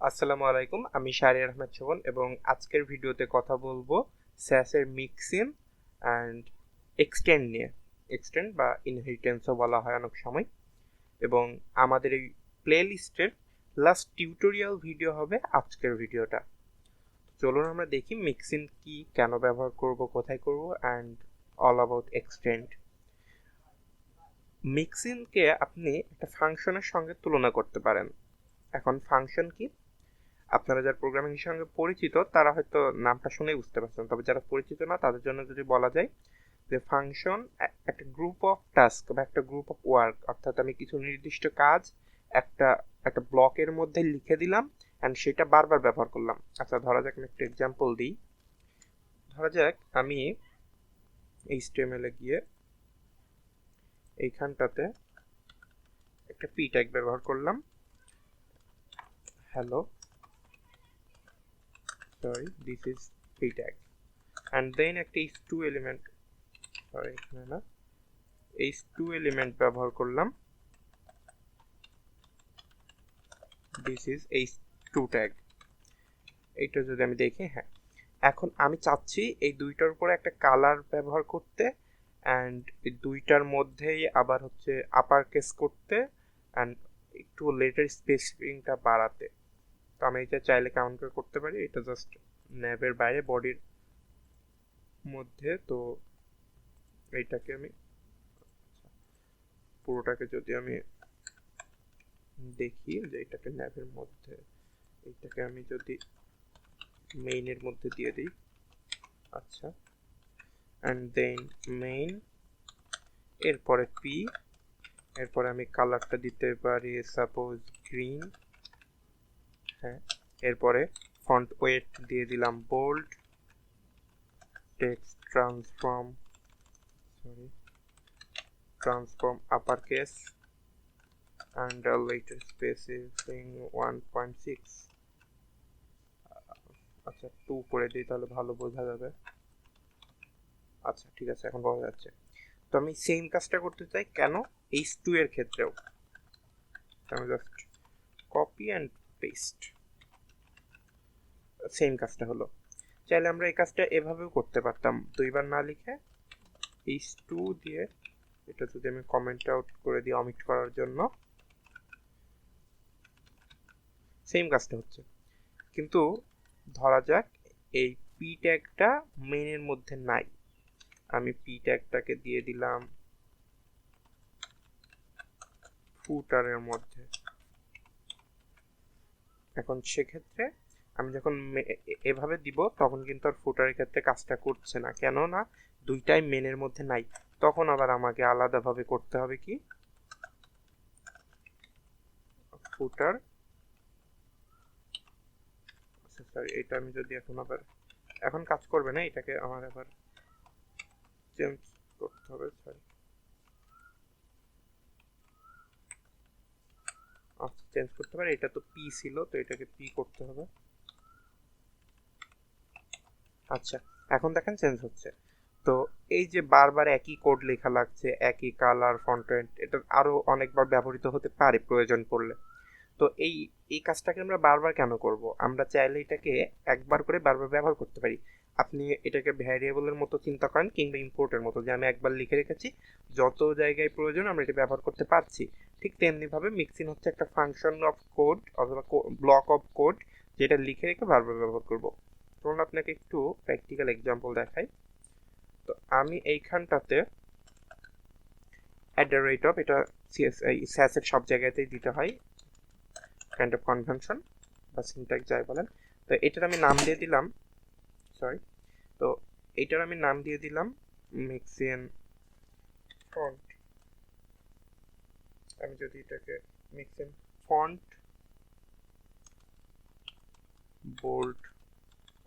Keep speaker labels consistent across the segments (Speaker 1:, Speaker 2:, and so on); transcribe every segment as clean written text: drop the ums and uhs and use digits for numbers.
Speaker 1: আসসালামু আলাইকুম, আমি শাহরিয়ার আহমেদ শোভন এবং আজকের ভিডিওতে কথা বলবো স্যাসের মিক্সিন অ্যান্ড এক্সটেন্ড নিয়ে। এক্সটেন্ড বা ইনহেরিটেন্সও বলা হয় অনেক সময়। এবং আমাদের এই প্লে লিস্টের লাস্ট টিউটোরিয়াল ভিডিও হবে আজকের ভিডিওটা। চলুন আমরা দেখি মিক্সিন কি, কেন ব্যবহার করব, কোথায় করব, অ্যান্ড অল অ্যাবাউট এক্সটেন্ড। মিক্সিনকে আপনি একটা ফাংশনের সঙ্গে তুলনা করতে পারেন। এখন ফাংশন কি, আপনারা যারা প্রোগ্রামিং এর সঙ্গে পরিচিত তারা হয়তো নামটা শুনেই বুঝতে পারছেন, তবে যারা পরিচিত না তাদের জন্য যদি বলা যায় যে ফাংশন একটা গ্রুপ অফ টাস্ক বা একটা গ্রুপ অফ ওয়ার্ক, অর্থাৎ আমি কিছু নির্দিষ্ট কাজ একটা একটা ব্লকের মধ্যে লিখে দিলাম অ্যান্ড সেটা বারবার ব্যবহার করলাম। আচ্ছা, ধরা যাক আমি একটা এক্সাম্পল দিই। ধরা যাক আমি HTML এ গিয়ে এইখানটাতে একটা পি ট্যাগ ব্যবহার করলাম, hello sorry this is p tag, and then একটা h2 element, sorry এখানে না, h2 element ব্যবহার করলাম, this is h2 tag। এইটা যদি আমি দেখি, হ্যাঁ, এখন আমি চাচ্ছি এই দুইটার উপরে একটা কালার ব্যবহার করতে অ্যান্ড এই দুইটার মধ্যেই আবার হচ্ছে আপার কেস করতে অ্যান্ড একটু লেটার স্পেসিংটা বাড়াতে। তো আমি এটা চাইলে কেমন করে করতে পারি, এটা জাস্ট ন্যাবের বাইরে বডির মধ্যে। তো এইটাকে আমি পুরোটাকে যদি আমি দেখি যে এটাকে ন্যাবের মধ্যে, এইটাকে আমি যদি মেইনের মধ্যে দিয়ে দিই, আচ্ছা, অ্যান্ড দেন মেইন, এরপরে পি, এরপরে আমি কালারটা দিতে পারি সাপোজ গ্রিন, হ্যাঁ, এরপরে ফন্ট ওয়েট দিয়ে দিলাম bold, text transform upper case and the later spacing 1.6, আচ্ছা 2 করে দিই তাহলে ভালো বোঝা যাবে। আচ্ছা ঠিক আছে, এখন বোঝা যাচ্ছে। তো আমি সেম কাজটা করতে চাই, কেন h2 এর ক্ষেত্রেও আমি just copy and paste, same কাজটা হলো। চাইলে আমরা এই কাজটা এভাবেও করতে পারতাম, দুইবার না লিখে h2 দিয়ে, এটা যদি আমি কমেন্ট আউট করে দিই অমিট করার জন্য, সেম কাজটা হচ্ছে। কিন্তু ধরা যাক এই পি ট্যাগটা মেইনের মধ্যে নাই, আমি পি ট্যাগটাকে দিয়ে দিলাম ফুটারের মধ্যে। এখন সেক্ষেত্রে আমি যখন এভাবে দিব তখন কিন্তু আর ফুটারের ক্ষেত্রে কাজটা করছে না, কেন না দুইটাই মেনের মধ্যে নাই। তখন আবার আমাকে আলাদাভাবে করতে হবে কি, ফুটার, সরি এটা আমি যদি এখন কাজ করবে না, এটাকে আমার আবার চেঞ্জ করতে হবে, সরি চেঞ্জ করতে পারে, এটা তো পি ছিল তো এটাকে পি করতে হবে। আচ্ছা, এখন দেখেন চেঞ্জ হচ্ছে। তো এই যে বারবার একই কোড লেখা লাগছে, একই কালার ফন্টেন্ট, এটা আরো অনেকবার ব্যবহৃত হতে পারে প্রয়োজন পড়লে। তো এই এই কাজটাকে আমরা বারবার কেন করব, আমরা চাইলে এটাকে একবার করে বারবার ব্যবহার করতে পারি। আপনি এটাকে ভ্যারিয়েবলের মতো চিন্তা করেন কিংবা ইম্পোর্টের মতো, যে আমি একবার লিখে রেখেছি, যত জায়গায় প্রয়োজন আমরা এটা ব্যবহার করতে পারছি। ঠিক তেমনিভাবে মিক্সিং হচ্ছে একটা ফাংশন অফ কোড অথবা ব্লক অফ কোড, যেটা লিখে রেখে বারবার ব্যবহার করব। ধরুন আপনাকে একটু প্র্যাকটিক্যাল এক্সাম্পল দেখাই। তো আমি এইখানটাতে অ্যাট দ্য রেট অফ, এটা স্যাসের সব জায়গাতেই দিতে হয়, কাইন্ড অফ কনভেনশন বা সিনট্যাক্স যাই বলেন। তো এটার আমি নাম দিয়ে দিলাম, সরি, তো এটার আমি নাম দিয়ে দিলাম মিক্সিন ফন্ট। আমি যদি এটাকে মিক্সিন ফন্ট বোল্ড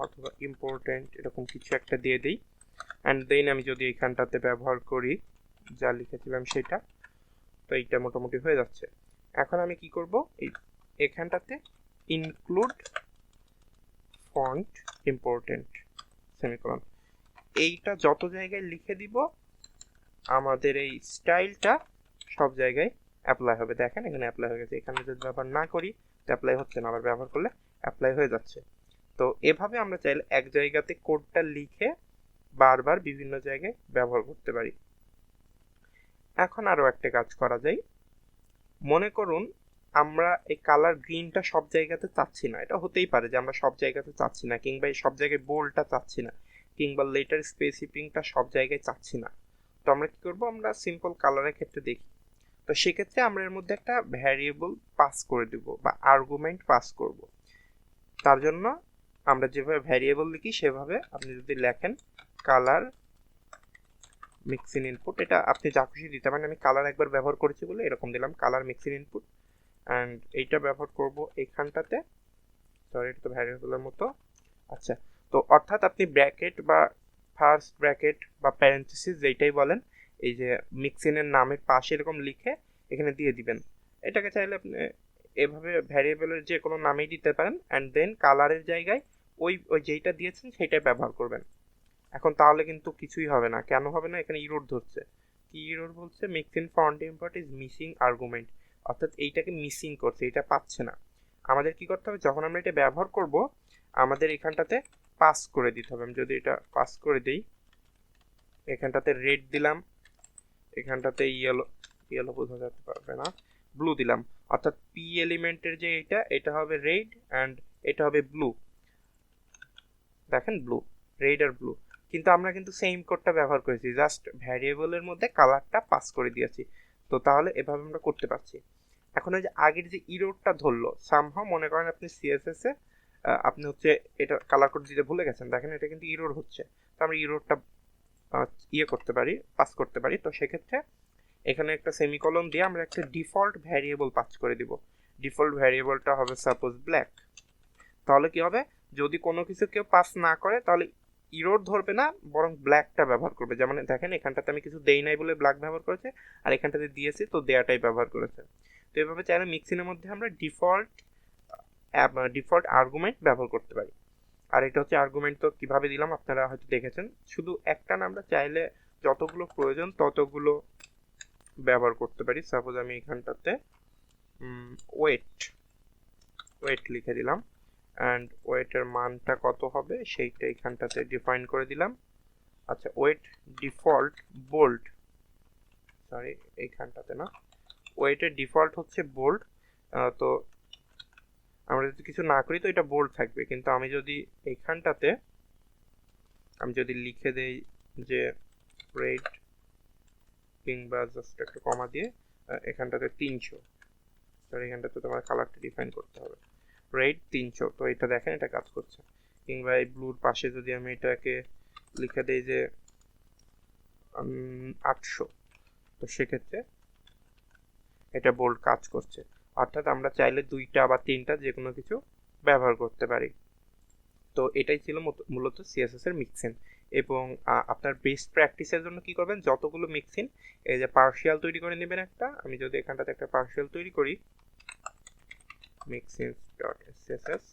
Speaker 1: অথবা ইম্পর্টেন্ট এরকম কিছু একটা দিয়ে দিই, অ্যান্ড দেন আমি যদি এইখানটাতে ব্যবহার করি যা লিখেছিলাম সেটা, তো এইটা মোটামুটি হয়ে যাচ্ছে। এখন আমি কি করব, এই এখানটাতে ইনক্লুড ফন্ট ইম্পর্টেন্ট সেমিকোলন, এইটা যত জায়গায় লিখে দিব আমাদের এই স্টাইলটা সব জায়গায় অ্যাপ্লাই হবে। দেখেন এখানে অ্যাপ্লাই হয়ে গেছে। এখানে যদি ব্যবহার না করি অ্যাপ্লাই হচ্ছে না, আবার ব্যবহার করলে অ্যাপ্লাই হয়ে যাচ্ছে। তো এভাবে আমরা চাইলে এক জায়গাতে কোডটা লিখে বারবার বিভিন্ন জায়গায় ব্যবহার করতে পারি। এখন আরও একটা কাজ করা যায়। মনে করুন আমরা এই কালার গ্রিনটা সব জায়গাতে চাচ্ছি না, এটা হতেই পারে যে আমরা সব জায়গাতে চাচ্ছি না, কিংবা এই সব জায়গায় বোল্ডটা চাচ্ছি না, কিংবা লেটার স্পেসিফিংটা সব জায়গায় চাচ্ছি না। তো আমরা কি করব, আমরা সিম্পল কালারের ক্ষেত্রে দেখি। তো সেক্ষেত্রে আমরা এর মধ্যে একটা ভ্যারিয়েবল পাস করে দেব বা আর্গুমেন্ট পাস করব। তার জন্য আমরা যেভাবে ভ্যারিয়েবল লিখি সেভাবে আপনি যদি লেখেন কালার মিক্সিং ইনপুট, এটা আপনি যা খুশি দিতে পারেন। আমি কালার একবার ব্যবহার করেছি বলে এরকম দিলাম, কালার মিক্সিং ইনপুট। অ্যান্ড এইটা ব্যবহার করব এইখানটাতে, সরি এটা তো ভ্যারিয়েবলের মতো। আচ্ছা, তো অর্থাৎ আপনি ব্র্যাকেট বা ফার্স্ট ব্র্যাকেট বা প্যারেন্থেসিস যেটাই বলেন, এই যে মিক্সিনের নামের পাশে এরকম লিখে এখানে দিয়ে দিবেন। এটাকে চাইলে আপনি এভাবে ভ্যারিয়েবলের যে কোনো নামেই দিতে পারেন, অ্যান্ড দেন কালারের জায়গায় ওই ওই যেইটা দিয়েছেন সেইটাই ব্যবহার করবেন। এখন তাহলে কিন্তু কিছুই হবে না। কেন হবে না? এখানে ইরোর ধরছে। কি ইরোর বলছে? Mixin font import is missing argument, অর্থাৎ এইটাকে মিসিং করছে, এটা পাচ্ছে না। আমাদের কি করতে হবে, যখন আমরা এটা ব্যবহার করব আমাদের এখানটাতে পাস করে দিতে হবে। আমি যদি এটা পাস করে দিই, এখানটাতে রেড দিলাম, এখানটাতে ইয়েলো বোঝা যেতে পারবে না, ব্লু দিলাম। অর্থাৎ পি এলিমেন্টের যে এটা হবে রেড অ্যান্ড এটা হবে ব্লু। দেখেন ব্লু, রেড আর ব্লু। কিন্তু আমরা কিন্তু সেম কোডটা ব্যবহার করেছি, জাস্ট ভ্যারিয়েবলের মধ্যে কালারটা পাস করে দিয়েছি। তো তাহলে এভাবে আমরা করতে পারছি। এখন ওই যে আগের যে ইরোরটা ধরলো, সামহাও মনে করেন আপনি সিএসএস এ আপনি হচ্ছে এটা কালার কোড দিতে ভুলে গেছেন, দেখেন এটা কিন্তু ইরোর হচ্ছে। তো আমরা ইরোরটা করতে পারি, পাস করতে পারি। তো সেক্ষেত্রে এখানে একটা সেমিকলন দিয়ে আমরা একটা ডিফল্ট ভ্যারিয়েবল পাস করে দিব। ডিফল্ট ভ্যারিয়েবলটা হবে সাপোজ ব্ল্যাক। তাহলে কি হবে, যদি কোনো কিছু কেউ পাস না করে তাহলে ইরোর ধরবে না, বরং ব্ল্যাকটা ব্যবহার করবে। যেমন দেখেন এখানটাতে আমি কিছু দেই নাই বলে ব্ল্যাক ব্যবহার করেছে, আর এখানটাতে দিয়েছি তো দেয়াটাই ব্যবহার করেছে। তো এভাবে চাইলে মিক্সিনের মধ্যে আমরা ডিফল্ট আর্গুমেন্ট ব্যবহার করতে পারি। আর এটা হচ্ছে আর্গুমেন্ট, তো কিভাবে দিলাম আপনারা হয়তো দেখেছেন। শুধু একটা না, আমরা চাইলে যতগুলো প্রয়োজন ততগুলো ব্যবহার করতে পারি। সাপোজ আমি এখানটাতে ওয়েট লিখে দিলাম, অ্যান্ড ওয়েটের মানটা কত হবে সেইটা এখানটাতে ডিফাইন করে দিলাম। আচ্ছা, ওয়েট ডিফল্ট বোল্ড, সরি এইখানটাতে না, ওয়েটের ডিফল্ট হচ্ছে বোল্ড। তো আমরা যদি কিছু না করি তো এটা বোল্ড থাকবে, কিন্তু আমি যদি এইখানটাতে আমি যদি লিখে দেই যে রেড, কিংবা জাস্ট একটা কমা দিয়ে এখানটাতে 300, সরি এখানটাতে তোমার কালারটা ডিফাইন করতে হবে, রেড 300। তো এটা দেখেন এটা কাজ করছে। কিংবা এই ব্লুর পাশে যদি আমি এটাকে লিখে দেই যে 800, তো সেক্ষেত্রে এটা বোল্ড কাজ করছে। অর্থাৎ আমরা চাইলে 2টা বা 3টা যে কোনো কিছু ব্যবহার করতে পারি। তো এটাই ছিল মূলত সিএসএস এর মিক্সিং। এবং আপনার বেস্ট প্র্যাকটিসের জন্য কি করবেন, যতগুলো মিক্সিং এই যে পার্শিয়াল তৈরি করে নেবেন একটা। আমি যদি এখানটাতে একটা পার্শিয়াল তৈরি করি, mixins.css,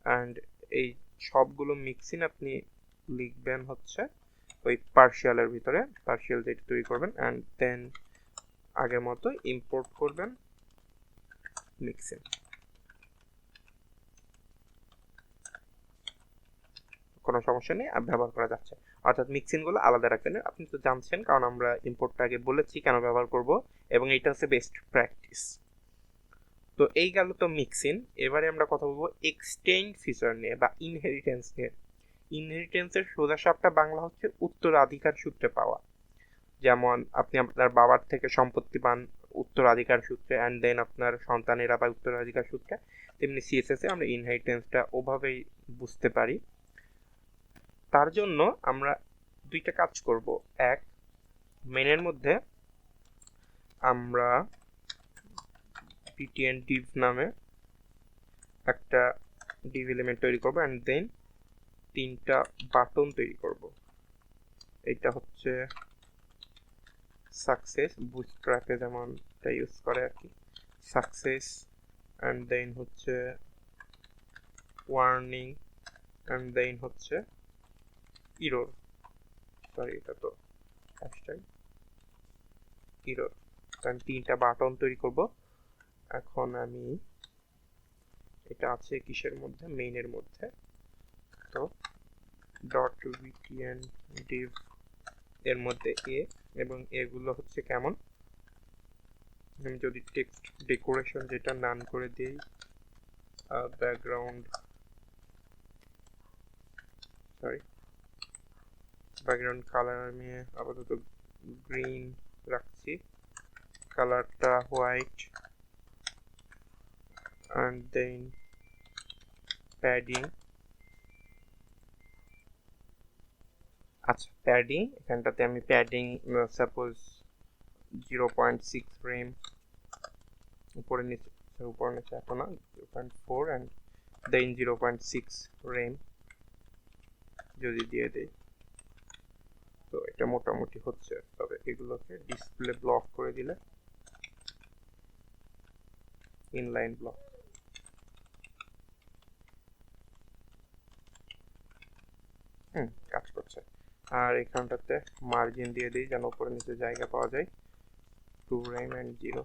Speaker 1: অ্যান্ড এই সবগুলো মিক্সিং আপনি লিখবেন হচ্ছে ওই পার্শিয়ালের ভিতরে, পার্শিয়াল যেটা তৈরি করবেন, অ্যান্ড দেন আগের মতো ইম্পোর্ট করবেন মিক্সিং। কোনো সমস্যা নেই, ব্যবহার করা যাচ্ছে। অর্থাৎ মিক্সিংগুলো আলাদা রাখবেন, আপনি তো জানছেন, কারণ আমরা ইম্পোর্টটা আগে বলেছি কেন ব্যবহার করব, এবং এটা হচ্ছে বেস্ট প্র্যাকটিস। তো এই গেল তো মিক্সিং। এবারে আমরা কথা বলবো এক্সটেন্ড ফিচার নিয়ে বা ইনহেরিটেন্স নিয়ে। ইনহেরিটেন্সের সোজাসাপটা বাংলা হচ্ছে উত্তরাধিকার সূত্রে পাওয়া। যেমন আপনি আপনার বাবার থেকে সম্পত্তি পান উত্তরাধিকার সূত্রে, অ্যান্ড দেন আপনার সন্তানেরা পায় উত্তরাধিকার সূত্রে, তেমনি সিএসএস এ আমরা ইনহেরিটেন্সটা ওভাবেই বুঝতে পারি। তার জন্য আমরা 2টা কাজ করব। এক, মেনের মধ্যে আমরা ptn div নামে একটা div এলিমেন্ট তৈরি করব, অ্যান্ড দেন 3টা বাটন তৈরি করব। এটা হচ্ছে সাকসেস, বুটস্ট্র্যাপে যেমন এটা ইউজ করে আর কি, সাকসেস, অ্যান্ড দেন হচ্ছে ওয়ার্নিং, অ্যান্ড দেন হচ্ছে ইরোর, সরি এটা তো হ্যাশট্যাগ ইরোর। আমি 3টা বাটন তৈরি করব। এখন আমি এটা আছে কিসের মধ্যে, মেইনের মধ্যে। তো ডট btn div এর মধ্যে এ, এবং এগুলো হচ্ছে কেমন, আমি যদি টেক্সট ডেকোরেশন যেটা নান করে দিই, ব্যাকগ্রাউন্ড কালার আমি আপাতত গ্রিন রাখছি, কালারটা হোয়াইট, and then padding, আচ্ছা প্যাডিং, এখানটাতে আমি প্যাডিং সাপোজ 0.6 ফ্রেম, উপরে নিচে এত না, 0.4 and then 0.6 ফ্রেম যদি দিয়ে দেই, তো এটা মোটামুটি হচ্ছে। তবে এগুলোকে ডিসপ্লে ব্লক করে দিলে, ইনলাইন ব্লক, কাজ করছে। আর এখানটাতে মার্জিন দিয়ে দিই যেন উপরে নিচে জায়গা পাওয়া যায়, 2 ফ্রেম and 0।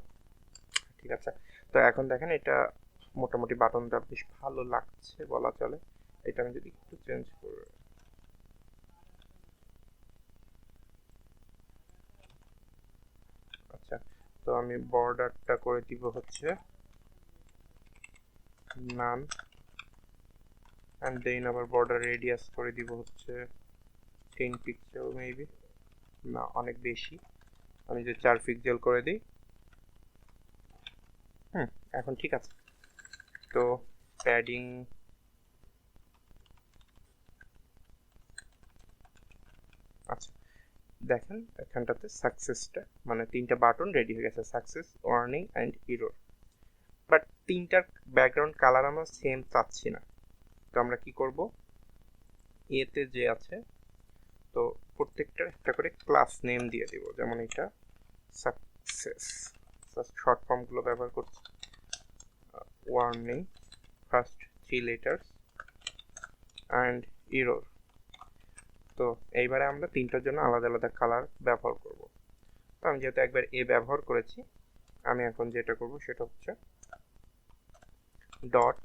Speaker 1: ঠিক আছে, তো এখন দেখেন এটা মোটামুটি বাটনটা বেশ ভালো লাগছে বলা চলে। এটা আমি যদি একটু চেঞ্জ করি, আচ্ছা, তো আমি বর্ডারটা করে দিব হচ্ছে নান, and then আবার বর্ডার রেডিয়াস করে দিব হচ্ছে 10 পিক্সেল মেবি, না অনেক বেশি, আমি যে 4 পিক্সেল করে দিই। এখন ঠিক আছে। তো প্যাডিং, আচ্ছা দেখেন এখানটাতে সাকসেসটা, মানে 3টা বাটন রেডি হয়ে গেছে, success, warning and error. But 3টার ব্যাকগ্রাউন্ড কালার আমরা সেম চাচ্ছি না, তো আমরা কি করব, এতে যে আছে, তো প্রত্যেকটার একটা করে ক্লাস নেম দিয়ে দিব, যেমন এটা সাকসেস, শর্ট ফর্মগুলো ব্যবহার করছি, warning first 3 letters and error. তো এইবারে আমরা 3টার জন্য আলাদা আলাদা কালার ব্যবহার করব। তো আমি যেহেতু একবার এ ব্যবহার করেছি, আমি এখন যেটা করব সেটা হচ্ছে ডট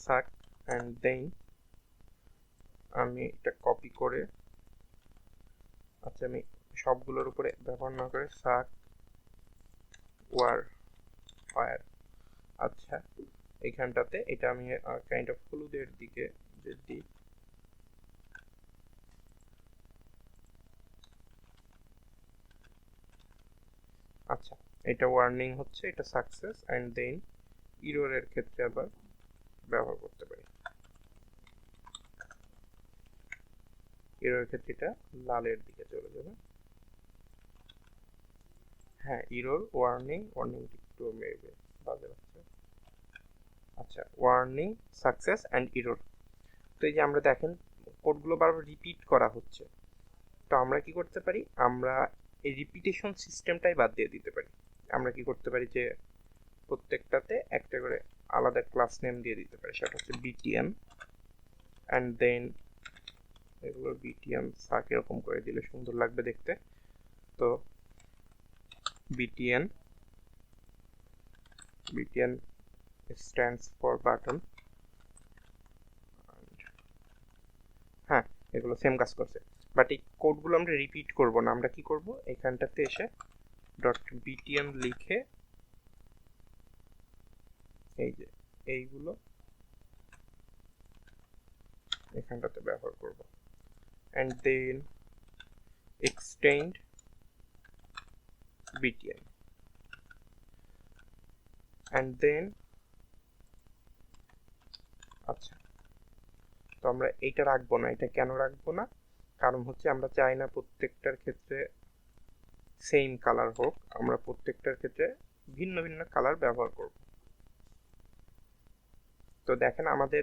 Speaker 1: সাক, অ্যান্ড দেন আমি এটা কপি করে, আচ্ছা আমি সবগুলোর উপরে ব্যবহার না করে সাক ওয়ার, আচ্ছা এইখানটাতে এটা আমি কাইন্ড অফ হলুদের দিকে যদি, আচ্ছা এটা ওয়ার্নিং হচ্ছে, এটা সাকসেস, অ্যান্ড দেন এররের ক্ষেত্রে আবার ব্যবহার করতে পারি, এররের ক্ষেত্রে এটা লালের দিকে চলে যাবে। হ্যাঁ এরর, ওয়ার্নিং একটু মেবি বাজে লাগছে, আচ্ছা ওয়ার্নিং, সাকসেস অ্যান্ড এরর। তো এই যে আমরা দেখেন কোডগুলো বারবার রিপিট করা হচ্ছে, তো আমরা কি করতে পারি, আমরা এই রিপিটেশন সিস্টেমটাই বাদ দিয়ে দিতে পারি। আমরা কি করতে পারি যে প্রত্যেকটাতে একটা করে আলাদা ক্লাস নেম দিয়ে দিতে পারি, সেটা হচ্ছে btn, অ্যান্ড দেন এগুলো btn সাক এরকম করে দিলে সুন্দর লাগবে দেখতে। তো btn stands for button, হ্যাঁ এগুলো সেম কাজ করছে, বাট এই কোডগুলো আমরা রিপিট করব না। আমরা কি করব, এখানটাতে এসে ডট btn লিখে এই যে এইগুলো এখানটাতে ব্যবহার করব, and then extend btn, and then আচ্ছা, তো আমরা এইটা রাখবো না। এটা কেন রাখবো না, কারণ হচ্ছে আমরা চাই না প্রত্যেকটার ক্ষেত্রে সেম কালার হোক, আমরা প্রত্যেকটার ক্ষেত্রে ভিন্ন ভিন্ন কালার ব্যবহার করব। তো দেখেন আমাদের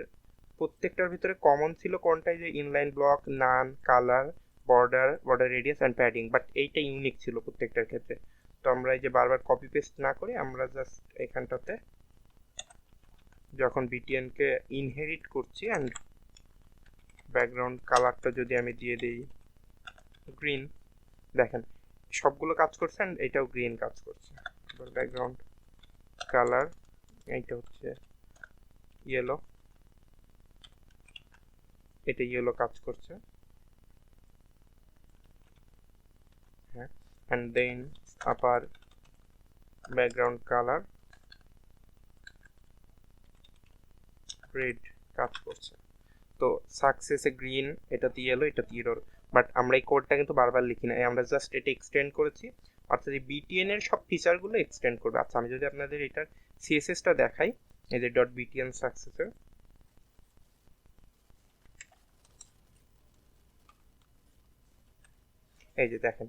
Speaker 1: প্রত্যেকটার ভিতরে কমন ছিল কোনটাই, যে inline block, none, colour, border radius and padding, but এইটা ইউনিক ছিল প্রত্যেকটার ক্ষেত্রে। তো আমরা এই যে বারবার কপি পেস্ট না করে আমরা জাস্ট এখানটাতে যখন বিটিএনকে ইনহেরিট করছি, অ্যান্ড ব্যাকগ্রাউন্ড কালারটা যদি আমি দিয়ে দিই গ্রিন, দেখেন সবগুলো কাজ করছে, অ্যান্ড এটাও গ্রিন কাজ করছে। এবার ব্যাকগ্রাউন্ড কালার এইটা হচ্ছে ইয়েলো, এটা ইয়েলো কাজ করছে, হ্যাঁ। অ্যান্ড দেন আবার ব্যাকগ্রাউন্ড কালার রেড কাজ করছে। তো সাকসেসে গ্রিন, এটাতে ইয়েলো, এটাতে ইয়েলো, বাট আমরা এই কোডটা কিন্তু বারবার লিখি না, আমরা জাস্ট এটা এক্সটেন্ড করেছি, অর্থাৎ এই বিটিএন এর সব ফিচারগুলো এক্সটেন্ড করবে। আচ্ছা আমি যদি আপনাদের এটার সিএসএসটা দেখাই, এই যে ডট বিটিএন সাকসেসের, এই যে দেখেন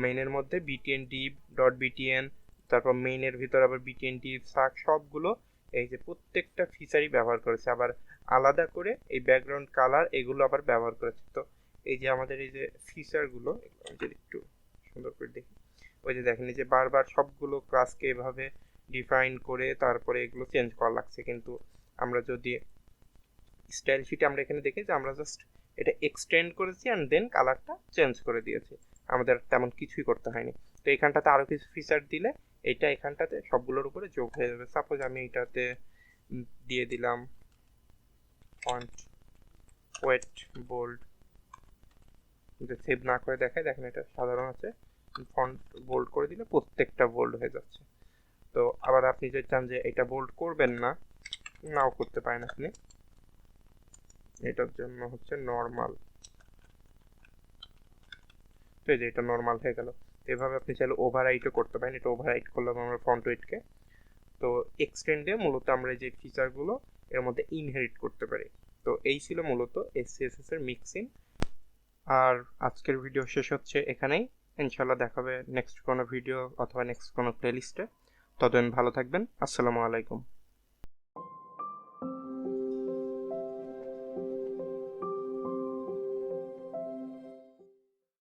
Speaker 1: মেইনের মধ্যে বিটিএন ডিভ ডট বিটিএন, তারপর মেইনের ভিতর আবার বিটিএন ডিভ সাক, সবগুলো এই যে প্রত্যেকটা ফিচারই ব্যবহার করেছে, আবার আলাদা করে এই ব্যাকগ্রাউন্ড কালার এগুলো আবার ব্যবহার করেছে। তো এই যে আমাদের এই যে ফিচারগুলো যদি একটু সুন্দর করে দেখি, ওই যে দেখেন এই যে বারবার সবগুলো ক্লাসকে এভাবে ডিফাইন করে তারপরে এগুলো চেঞ্জ করা লাগছে, কিন্তু আমরা যদি স্টাইল শিটে আমরা এখানে দেখি যে আমরা জাস্ট এটা এক্সটেন্ড করেছি অ্যান্ড দেন কালারটা চেঞ্জ করে দিয়েছি, আমাদের তেমন কিছুই করতে হয়নি। তো এখানটাতে আরও কিছু ফিচার দিলে এটা এখানটাতে সবগুলোর উপরে যোগ হয়ে যাবে। সাপোজ আমি এটাতে দিয়ে দিলাম ফন্ট ওয়েট বোল্ড, যদি সেভ না করে দেখায়, দেখেন এটা সাধারণ আছে, ফন্ট বোল্ড করে দিলে প্রত্যেকটা বোল্ড হয়ে যাচ্ছে। তো আবার আপনি যদি চান যে এটা বোল্ড করবেন না, নাও করতে পারেন আপনি, এটার জন্য হচ্ছে নর্মাল, তো এই যে এটা নর্মাল হয়ে গেল। এভাবে আপনি চাইলে ওভাররাইটও করতে পারেন, এটা ওভাররাইট করলাম আমরা ফন্ট ওয়েটকে। তো এক্সটেন্ডে মূলত আমরা যে ফিচারগুলো এর মধ্যে ইনহেরিট করতে পারি। তো এই ছিল মূলত এসসিএসএস এর মিক্সিং। আর আজকের ভিডিও শেষ হচ্ছে এখানেই, ইনশাল্লাহ দেখাবে নেক্সট কোনো ভিডিও অথবা নেক্সট কোনো প্লেলিস্টে। ততদিন ভালো থাকবেন, আসসালামু আলাইকুম।